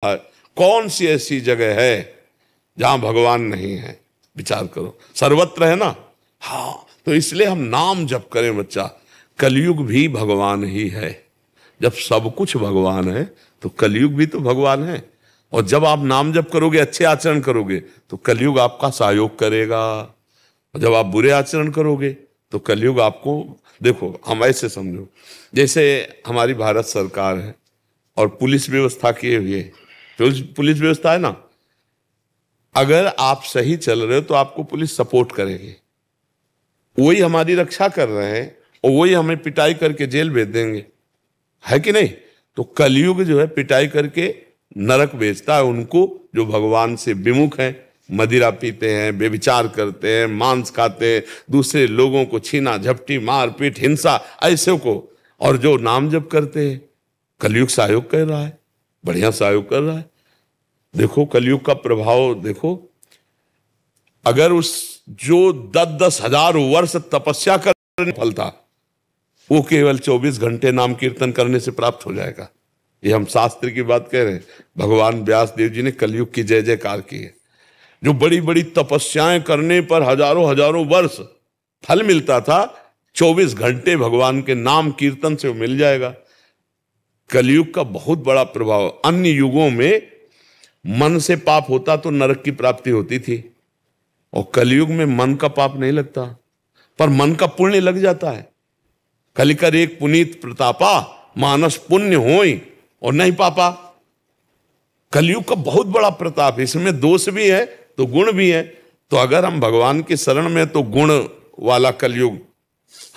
कौन सी ऐसी जगह है जहां भगवान नहीं है? विचार करो, सर्वत्र है ना। हाँ, तो इसलिए हम नाम जप करें बच्चा। कलयुग भी भगवान ही है। जब सब कुछ भगवान है तो कलयुग भी तो भगवान है। और जब आप नाम जप करोगे, अच्छे आचरण करोगे, तो कलयुग आपका सहयोग करेगा। और जब आप बुरे आचरण करोगे तो कलयुग आपको, देखो हम ऐसे समझो, जैसे हमारी भारत सरकार है और पुलिस व्यवस्था किए हुए, पुलिस व्यवस्था है ना, अगर आप सही चल रहे हो तो आपको पुलिस सपोर्ट करेगी। वही हमारी रक्षा कर रहे हैं और वही हमें पिटाई करके जेल भेज देंगे, है कि नहीं? तो कलयुग जो है पिटाई करके नरक भेजता है उनको जो भगवान से विमुख हैं, मदिरा पीते हैं, व्यभिचार करते हैं, मांस खाते हैं, दूसरे लोगों को छीना झपटी, मारपीट, हिंसा, ऐसे को। और जो नाम जप करते हैं, कलयुग सहयोग कर रहा है, बढ़िया सहयोग कर रहा है। देखो कलयुग का प्रभाव देखो। अगर उस जो 10-10 हजार वर्ष तपस्या करने फलता, वो केवल 24 घंटे नाम कीर्तन करने से प्राप्त हो जाएगा। ये हम शास्त्र की बात कह रहे हैं। भगवान व्यास देव जी ने कलयुग की जय जयकार की है। जो बड़ी बड़ी तपस्याएं करने पर हजारों हजारों वर्ष फल मिलता था, 24 घंटे भगवान के नाम कीर्तन से वो मिल जाएगा। कलयुग का बहुत बड़ा प्रभाव। अन्य युगों में मन से पाप होता तो नरक की प्राप्ति होती थी, और कलयुग में मन का पाप नहीं लगता, पर मन का पुण्य लग जाता है। कलिकर एक पुनीत प्रतापा, मानस पुण्य होई और नहीं पापा। कलयुग का बहुत बड़ा प्रताप, इसमें दोष भी है तो गुण भी है। तो अगर हम भगवान की शरण में, तो गुण वाला कलयुग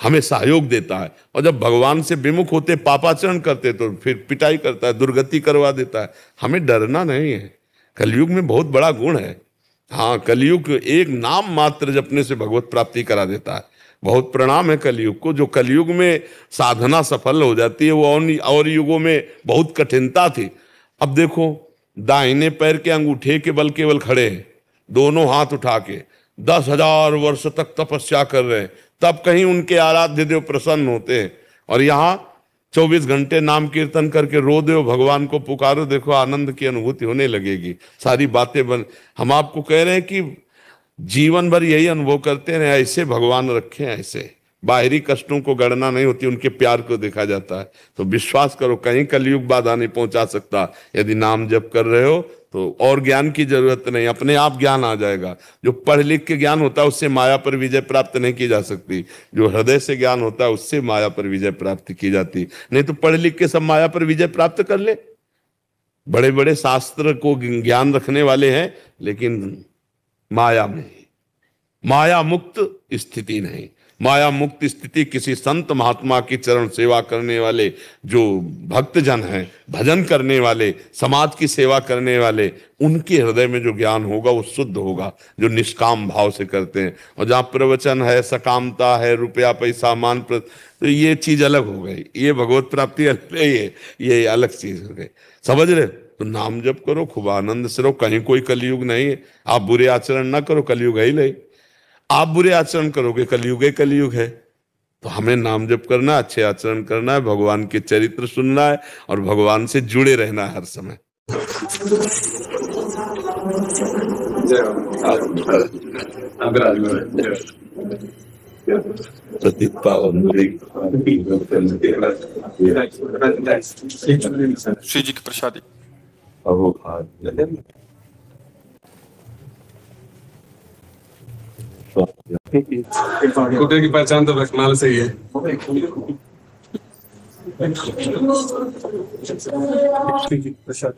हमें सहयोग देता है, और जब भगवान से विमुख होते, पापाचरण करते, तो फिर पिटाई करता है, दुर्गति करवा देता है। हमें डरना नहीं है, कलयुग में बहुत बड़ा गुण है। हाँ, कलयुग एक नाम मात्र जपने से भगवत प्राप्ति करा देता है। बहुत प्रणाम है कलयुग को, जो कलयुग में साधना सफल हो जाती है। वो और युगों में बहुत कठिनता थी। अब देखो, दाहिने पैर के अंगूठे के बल केवल खड़े हैं, दोनों हाथ उठा के 10,000 वर्ष तक तपस्या कर रहे हैं, तब कहीं उनके आराध्य देव प्रसन्न होते हैं। और यहाँ 24 घंटे नाम कीर्तन करके रो दो, भगवान को पुकारो, देखो आनंद की अनुभूति होने लगेगी। सारी बातें हम आपको कह रहे हैं कि जीवन भर यही अनुभव करते रहे, ऐसे भगवान रखे हैं। ऐसे बाहरी कष्टों को गणना नहीं होती, उनके प्यार को देखा जाता है। तो विश्वास करो, कहीं कलयुग बाधा नहीं पहुंचा सकता। यदि नाम जप कर रहे हो तो और ज्ञान की जरूरत नहीं, अपने आप ज्ञान आ जाएगा। जो पढ़ लिख के ज्ञान होता है उससे माया पर विजय प्राप्त नहीं की जा सकती। जो हृदय से ज्ञान होता है उससे माया पर विजय प्राप्त की जाती। नहीं तो पढ़ लिख के सब माया पर विजय प्राप्त कर ले। बड़े बड़े शास्त्र को ज्ञान रखने वाले हैं, लेकिन माया में, माया मुक्त स्थिति नहीं। माया मुक्त स्थिति किसी संत महात्मा की चरण सेवा करने वाले जो भक्तजन हैं, भजन करने वाले, समाज की सेवा करने वाले, उनके हृदय में जो ज्ञान होगा वो शुद्ध होगा, जो निष्काम भाव से करते हैं। और जहाँ प्रवचन है, सकामता है, रुपया पैसा मान तो ये चीज अलग हो गई। ये भगवत प्राप्ति अलग है, ये अलग चीज हो गई। समझ रहे? तो नाम जप करो, खूब आनंद से रहो। कहीं कोई कलयुग नहीं है। आप बुरे आचरण ना करो, कलयुग है ही नहीं। आप बुरे आचरण करोगे, कलयुग है, कलयुग है। तो हमें नाम जप करना, अच्छे आचरण करना है, भगवान के चरित्र सुनना है और भगवान से जुड़े रहना है हर समय। श्री जी की प्रसादी। कुत्ते की पहचान तो रखमाल से ही है। श्री जी प्रसाद,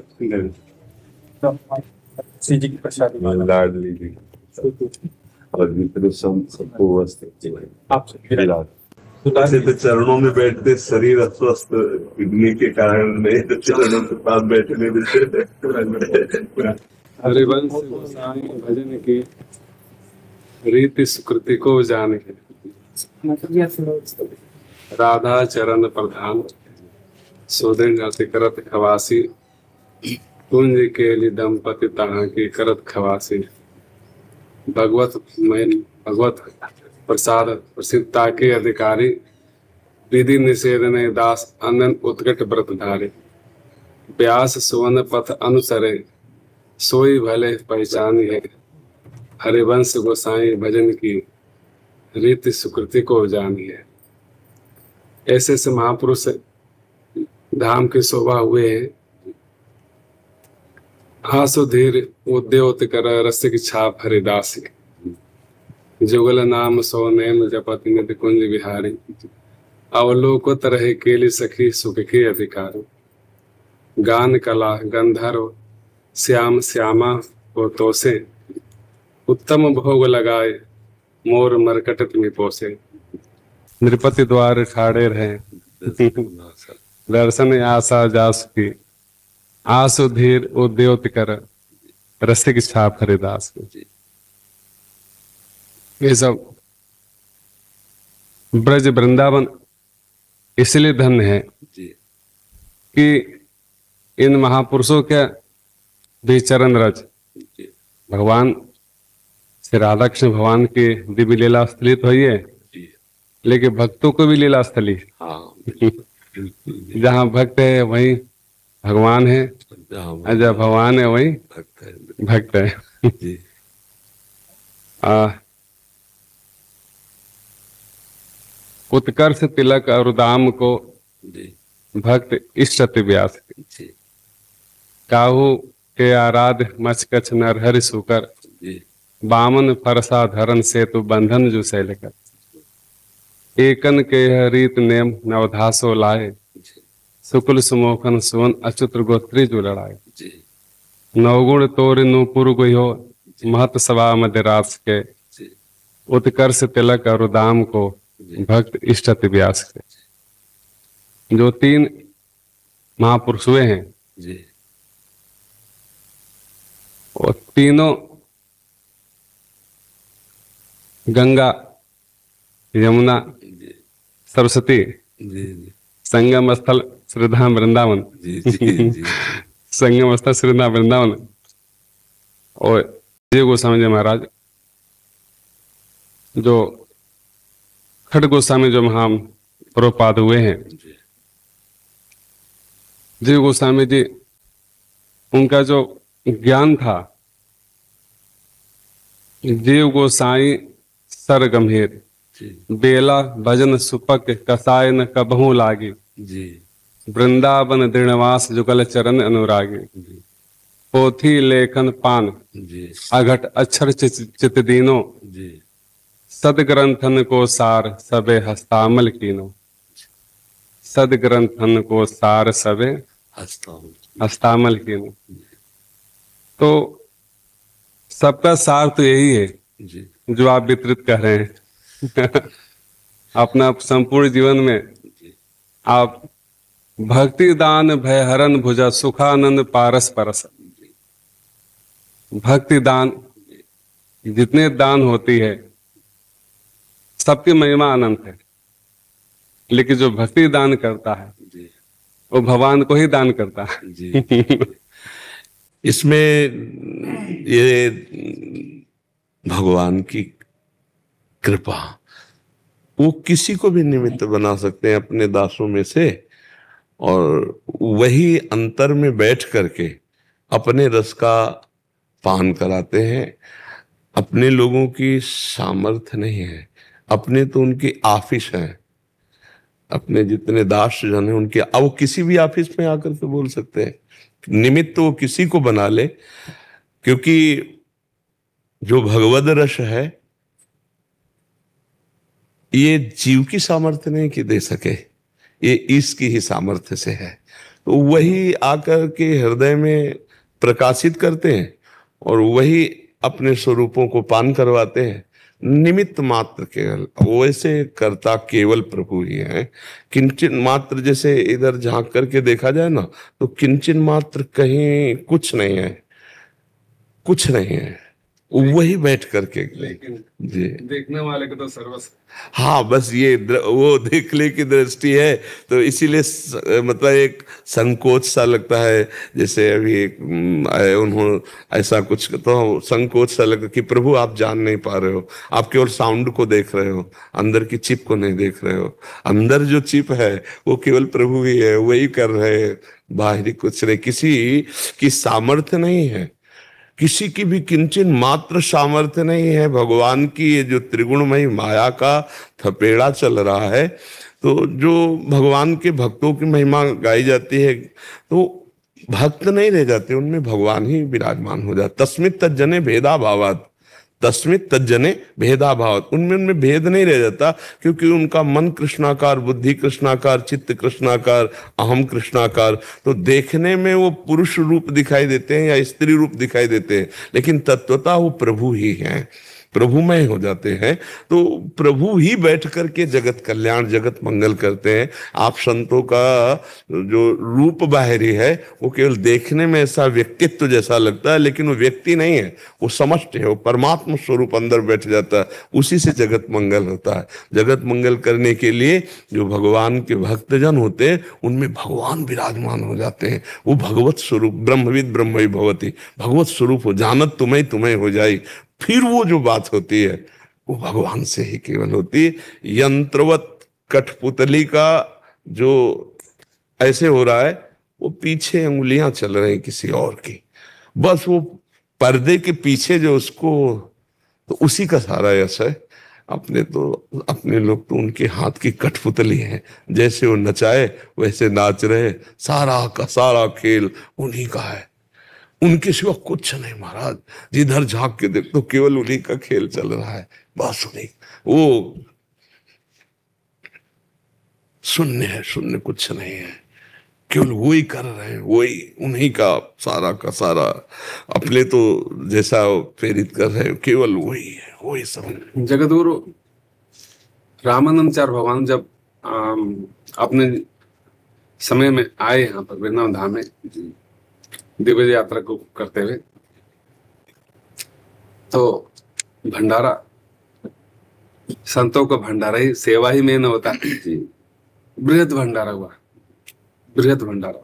श्री जी की प्रसाद लाडली और मित्र सबको आपसे तो चरणों में बैठते शरीर अस्वस्थ किडनी के कारण नहीं, तो चरणों के पास बैठने देते। हरिवंश गोसाई भजन की रीति सुकृति को जाने, राधा चरण प्रधान सोदन जाति करत खवासी, कुंज के लिए दंपति तहाँ की करत खवासी। भगवत प्रसाद प्रसिद्धता के अधिकारी, विधि निषेध ने दास अनन उत्कट व्रत धारे। व्यास सुवन पथ अनुसरे, सोई भले पहचान है। हरिवंश गोसाई भजन की, रीति सुकृति को जानिए। ऐसे ऐसे महापुरुष धाम के शोभा हुए हैं। हासुधीर उद्योत कर रसिक छाप हरिदासी, जुगल नाम सो नैन जपति निधि कुंज विहारी। अवलोकत रहे केली सखी सुख के अधिकार। गान कला गंधर्व श्याम श्यामा को तोसे, उत्तम भोग लगाए मोर मरकट तुम्हें पोसे। नृपति द्वार ठाड़े रहे, दर्शन आशा जास की। आसु धीर उद्योत कर रसिक छाप हरिदास की। ये सब ब्रज वृंदावन इसलिए धन्य है कि इन महापुरुषों के भी चरण रज भगवान श्री राधा कृष्ण भगवान की दिव्य लीला स्थली तो है, लेकिन भक्तों को भी लीला स्थली। जहाँ भक्त है वहीं भगवान है, जहाँ भगवान है वहीं भक्त है। उत्कर्ष तिलक और दाम को भक्त इष्ट व्यास। काहू के आराध मचकछ नरहरि सुकर, बामन फरसा धरन सेतु बंधन जो शैलकर। एकन के रीत नेम नवधासो लाए, शुक्ल सुमोखन सुवन अच्युत गोत्री जो लड़ाए। नवगुण तोर नूपुर गयो, महत सभा मध्यरास के। उत्कर्ष तिलक और दाम को भक्त इष्ट व्यास के। जो तीन महापुरुष हुए हैं और तीनों गंगा यमुना सरस्वती संगम स्थल श्रीधाम वृंदावन, संगम स्थल श्रीधाम वृंदावन। और जय गोस्वामी जी महाराज जो खड़ गोस्वामी जो महा प्रभुपाद हुए हैं, जय गोस्वामी जी उनका जो ज्ञान था, जीव गोसाई सर गंभीर, बेला भजन सुपक कसाय न कबहू लागी। वृंदावन दृढ़वास जुगल चरण अनुरागी। पोथी लेखन पान अघट अक्षर चित दीनो, सदग्रंथन को सार सबे हस्तामल कीनो। सदग्रंथन को सार सबे हस्तामल कीनो। तो सबका सार तो यही है जो आप वितरित कर रहे हैं। अपना संपूर्ण जीवन में आप भक्ति दान भयहरण भुजा सुखानंद पारस परस। भक्ति दान जितने दान होती है सबकी महिमा अनंत है, लेकिन जो भक्ति दान करता है वो भगवान को ही दान करता है। इसमें ये भगवान की कृपा, वो किसी को भी निमित्त बना सकते हैं अपने दासों में से, और वही अंतर में बैठ करके अपने रस का पान कराते हैं। अपने लोगों की सामर्थ्य नहीं है, अपने तो उनकी ऑफिस है। अपने जितने दास जन है उनके, अब वो किसी भी ऑफिस में आकर के बोल सकते हैं, निमित्त वो किसी को बना ले, क्योंकि जो भगवद रस है ये जीव की सामर्थ्य नहीं कि दे सके, ये इसकी ही सामर्थ्य से है। तो वही आकर के हृदय में प्रकाशित करते हैं और वही अपने स्वरूपों को पान करवाते हैं। निमित्त मात्र केवल, वैसे करता केवल प्रभु ही है। किंचन मात्र, जैसे इधर झांक करके देखा जाए ना, तो किंचन मात्र कहीं कुछ नहीं है, कुछ नहीं है। वही बैठ करके। लेकिन जी देखने वाले को तो सर्वस्व। हाँ, बस ये वो देखने की दृष्टि है, तो इसीलिए मतलब एक संकोच सा लगता है। जैसे अभी एक आए उन्होंने ऐसा कुछ, तो संकोच सा लगता कि प्रभु आप जान नहीं पा रहे हो, आप केवल साउंड को देख रहे हो, अंदर की चिप को नहीं देख रहे हो। अंदर जो चिप है वो केवल प्रभु ही है, वही कर रहे हैं, बाहरी कुछ नहीं, किसी की सामर्थ्य नहीं है, किसी की भी किंचन मात्र सामर्थ्य नहीं है। भगवान की ये जो त्रिगुणमयी माया का थपेड़ा चल रहा है, तो जो भगवान के भक्तों की महिमा गाई जाती है, तो भक्त नहीं रह जाते, उनमें भगवान ही विराजमान हो जाता। तस्मित् तज्जने भेदा भावात्, तस्मित् तज्जने भेदा भावात्, उनमें भेद नहीं रह जाता, क्योंकि उनका मन कृष्णाकार, बुद्धि कृष्णाकार, चित्त कृष्णाकार, अहम कृष्णाकार। तो देखने में वो पुरुष रूप दिखाई देते हैं या स्त्री रूप दिखाई देते हैं, लेकिन तत्वतः वो प्रभु ही हैं, प्रभुमय हो जाते हैं। तो प्रभु ही बैठ करके जगत कल्याण, जगत मंगल करते हैं। आप संतों का जो रूप बाहरी है वो केवल देखने में ऐसा व्यक्तित्व जैसा लगता है, लेकिन वो व्यक्ति नहीं है, वो समष्टि है, वो परमात्मा स्वरूप अंदर बैठ जाता है, उसी से जगत मंगल होता है। जगत मंगल करने के लिए जो भगवान के भक्तजन होते हैं उनमें भगवान विराजमान हो जाते हैं। वो भगवत स्वरूप, ब्रह्मविद ब्रह्मई भवति, भगवत स्वरूप हो, जानत तुम्हें तुम्हें हो जाई। फिर वो जो बात होती है वो भगवान से ही केवल होती है। यंत्रवत कठपुतली का जो ऐसे हो रहा है, वो पीछे अंगुलियां चल रही किसी और की, बस वो पर्दे के पीछे जो उसको, तो उसी का सारा यश है। अपने तो अपने लोग तो उनके हाथ की कठपुतली है, जैसे वो नचाए वैसे नाच रहे, सारा का सारा खेल उन्हीं का है, उनके सिवा कुछ नहीं महाराज। जिधर झांक के देख तो केवल उन्हीं का खेल चल रहा है, बस उन्हीं। वो शून्य है, शून्य कुछ नहीं है, केवल वो ही कर रहे हैं, वही उन्हीं का सारा अपने तो जैसा प्रेरित कर रहे हैं, केवल वही है, वही सब। जगतगुरु रामानंदाचार्य भगवान जब अपने समय में आए यहाँ पर वृंदावन धाम में दिव्य यात्रा को करते हुए, तो भंडारा, संतों का भंडारा ही, सेवा ही मेन होता है। बृहद भंडारा हुआ, बृहद भंडारा।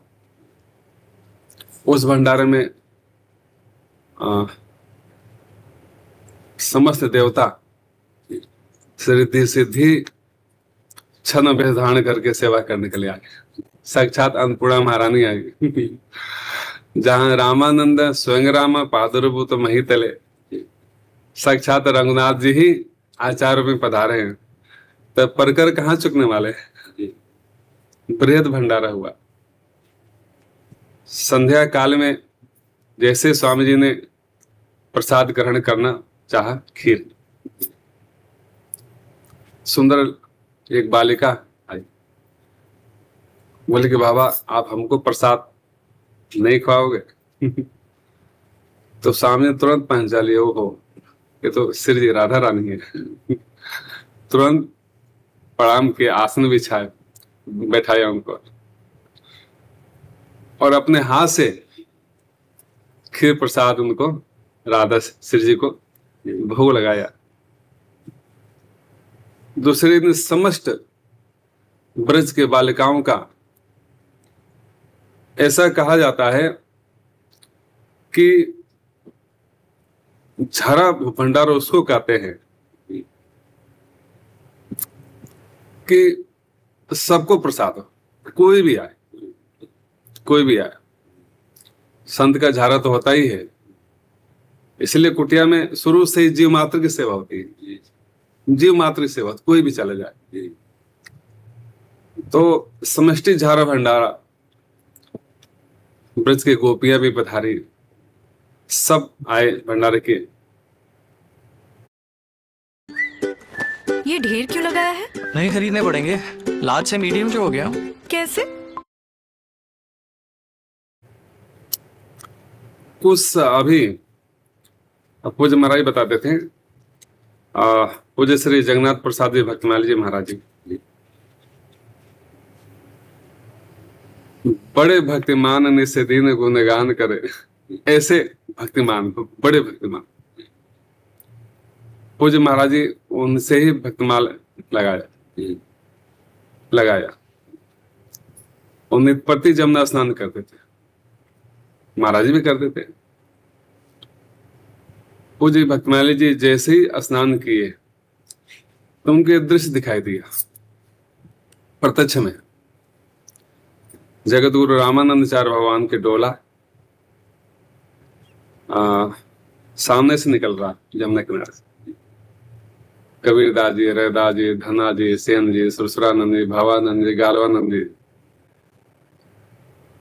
उस भंडारे में समस्त देवता रिद्धि सिद्धि छन भेष धारण करके सेवा करने के लिए आए। साक्षात अन्नपूर्णा महारानी आई। जहां रामानंद स्वयं राम पादुर्भूत मही तले, साक्षात रघुनाथ जी ही आचार्य में पधारे हैं, तब परकर कहाँ चुकने वाले। बृहद भंडारा हुआ। संध्या काल में जैसे स्वामी जी ने प्रसाद ग्रहण करना चाहा, खीर, सुंदर एक बालिका आई, बोले कि बाबा आप हमको प्रसाद नहीं खाओगे। तो सामने तुरंत पहचान लिया, हो ये तो श्री जी राधा रानी है। तुरंत प्रणाम के आसन बिछाए, बैठाया उनको, और अपने हाथ से खीर प्रसाद उनको, राधा श्री जी को भोग लगाया। दूसरे दिन समस्त ब्रज के बालिकाओं का, ऐसा कहा जाता है कि झारा भंडारा उसको कहते हैं कि सबको प्रसाद हो, कोई भी आए, कोई भी आए। संत का झारा तो होता ही है, इसलिए कुटिया में शुरू से ही जीव मात्र की सेवा होती है। जीव मात्र की सेवा, कोई भी चले जाए। तो समष्टि झारा भंडारा, ब्रज के गोपियां भी पधारी, सब आए भंडारे के। ये ढेर क्यों लगाया है? नहीं खरीदने पड़ेंगे, लार्ज से मीडियम क्यों हो गया? कैसे? कुछ अभी पूज्य महाराज बताते थे, पूज्य श्री जगन्नाथ प्रसाद जी भक्तमाली जी महाराज जी बड़े भक्तिमान निस्से दिन गुणगान करे। ऐसे भक्तिमान, बड़े भक्तिमान, पूज्य महाराज जी उनसे ही भक्तमाल लगाया। उन्हें प्रति जमुना स्नान करते थे, महाराज जी भी करते थे। पूज्य भक्तमाली जी जैसे ही स्नान किए तो उनके दृश्य दिखाई दिया प्रत्यक्ष में। जगत गुरु रामानंदाचार्य भगवान के डोला सामने से निकल रहा जमुना किनारे से। कबीरदास जी, रैदास जी, धना जी, सेन जी, सुरसुरानंद जी, भावानंद जी, गालवानंद जी,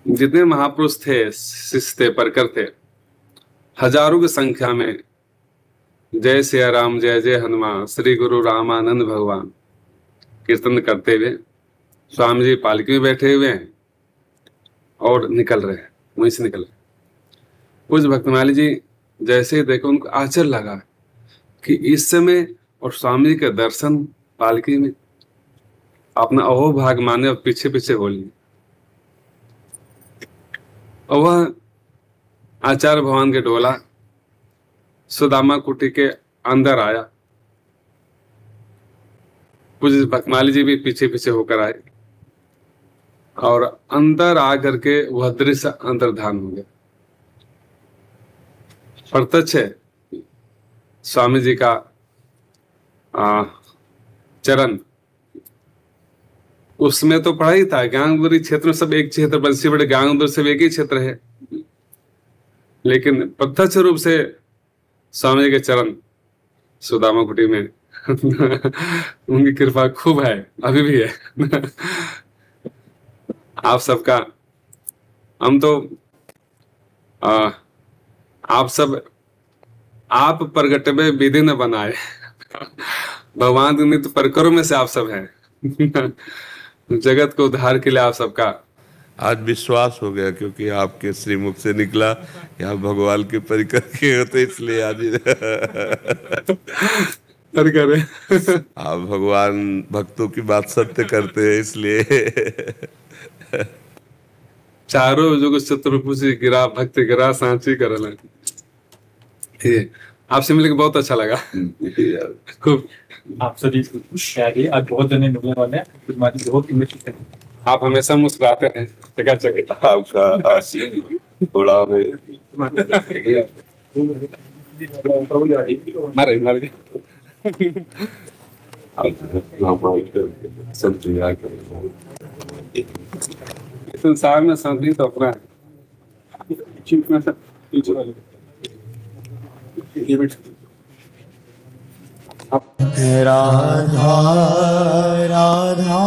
जितने महापुरुष थे, शिष्य थे, परकर थे, हजारों की संख्या में जय सिया राम, जय जय हनुमान, श्री गुरु रामानंद भगवान कीर्तन करते हुए स्वामी जी पालकी में बैठे हुए हैं और निकल रहे हैं, वहीं से निकल रहे। कुछ भक्तमाली जी जैसे ही देखो उनको आश्चर्य लगा कि इस समय और स्वामी जी के दर्शन पालकी में, अपना अहो भाग माने और पीछे पीछे हो लिए। और वह आचार्य भगवान के डोला सुदामा कुटी के अंदर आया। कुछ भक्तमाली जी भी पीछे पीछे होकर आए और अंदर आकर के वह दृश्य अंतर्धान हो गया। प्रत्यक्ष है स्वामी जी का चरण। उसमें तो पढ़ा ही था, गांगुरी क्षेत्र में सब एक क्षेत्र, बंसीबड़ गांगुर से एक ही क्षेत्र है, लेकिन प्रत्यक्ष रूप से स्वामी जी के चरण सुदामा कुटी में उनकी कृपा खूब है, अभी भी है। आप सबका, हम तो आप सब आप प्रगटवे विधि न बनाए, भगवान के नित्य परकरों में से आप सब हैं। जगत को उद्धार के लिए आप सबका आज विश्वास हो गया, क्योंकि आपके श्रीमुख से निकला कि आप भगवान के परिकर के होते, इसलिए आज परिकर आप भगवान भक्तों की बात सत्य करते हैं, इसलिए चारों जुग चतुर्भुज गिरा भक्त गिरा सांची करल। आपसे मिलकर बहुत अच्छा लगा, खूब। आप सभी आज बहुत जने मिलने वाले हैं, तुम्हारी बहुत इम्मेजिन है। आप हमेशा मुस्कुराते हैं, जगह जगह आपका थोड़ा मारे मारे संसार में शांति तो अपना राधा राधा